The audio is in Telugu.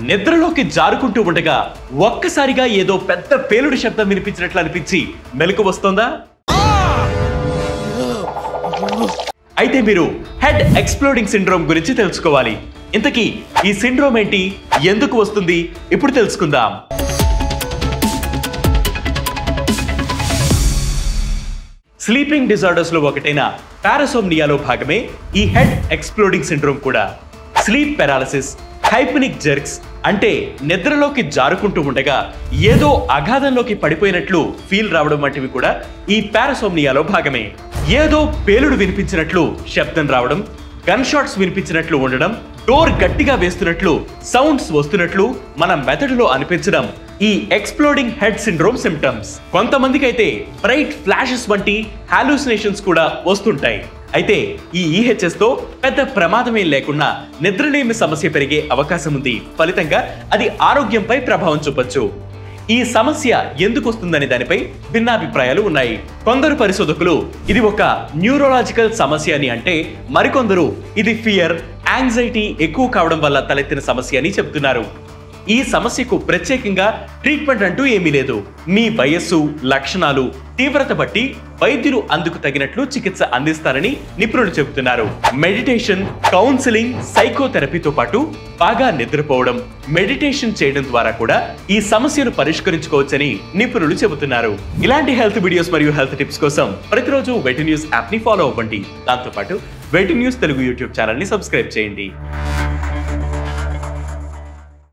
నిద్రలోకి జారుకుంటూ ఉండగా ఒక్కసారిగా ఏదో పెద్ద పేలుడు శబ్దం వినిపించినట్లు అనిపించి మెలకు వస్తుందా? అయితే మీరు హెడ్ ఎక్స్ప్లోడింగ్ సిండ్రోమ్ గురించి తెలుసుకోవాలి. ఇంతకీ ఈ సిండ్రోమ్ ఏంటి, ఎందుకు వస్తుంది, ఇప్పుడు తెలుసుకుందాం. స్లీపింగ్ డిజార్డర్స్ లో ఒకటైన పారాసోమ్నియాలో భాగమే ఈ హెడ్ ఎక్స్ప్లోడింగ్ సిండ్రోమ్ కూడా. స్లీప్ పారాలిసిస్, హైపనిక్ జెర్క్స్ అంటే నిద్రలోకి జారుకుంటూ ఉండగా ఏదో అగాధంలోకి పడిపోయినట్లు ఫీల్ రావడం వంటివి కూడా ఈ పారాసోమ్నియాలో భాగమే. ఏదో పేలుడు వినిపించినట్లు శబ్దం రావడం, గన్ షాట్స్ వినిపించినట్లు ఉండడం, డోర్ గట్టిగా వేస్తున్నట్లు సౌండ్స్ వస్తున్నట్లు మన మెదడులో అనిపించడం ఈ ఎక్స్ప్లోడింగ్ హెడ్ సిండ్రోమ్ సిమ్టమ్స్. కొంతమందికి అయితే బ్రైట్ ఫ్లాషెస్ వంటి హాలూసినేషన్స్ కూడా వస్తుంటాయి. అయితే ఈ ఈహెచ్ఎస్ తో పెద్ద ప్రమాదమే లేకుండా నిద్రలేమి సమస్య పెరిగే అవకాశం ఉంది. ఫలితంగా అది ఆరోగ్యంపై ప్రభావం చూపొచ్చు. ఈ సమస్య ఎందుకు వస్తుందనే దానిపై భిన్నాభిప్రాయాలు ఉన్నాయి. కొందరు పరిశోధకులు ఇది ఒక న్యూరోలాజికల్ సమస్య అని అంటే, మరికొందరు ఇది ఫియర్, యాంగ్జైటీ ఎక్కువ కావడం వల్ల తలెత్తిన సమస్య అని చెబుతున్నారు. ఈ సమస్యకు ప్రత్యేకంగా ట్రీట్మెంట్ అంటూ ఏమీ లేదు. మీ వయస్సు, లక్షణాలు, తీవ్రత బట్టి వైద్యులు అందుకు తగినట్లు చికిత్స అందిస్తారని నిపుణులు చెబుతున్నారు. మెడిటేషన్, కౌన్సిలింగ్, సైకోథెరపీతో పాటు బాగా నిద్రపోవడం, మెడిటేషన్ చేయడం ద్వారా కూడా ఈ సమస్యను పరిష్కరించుకోవచ్చని నిపుణులు చెబుతున్నారు. ఇలాంటి హెల్త్ వీడియోస్ మరియు హెల్త్ టిప్స్ కోసం ప్రతిరోజు వెట్ న్యూస్ యాప్ ని ఫాలో అవ్వండి. దాంతోపాటు wet news Telugu YouTube channel ని సబ్స్క్రైబ్ చేయండి.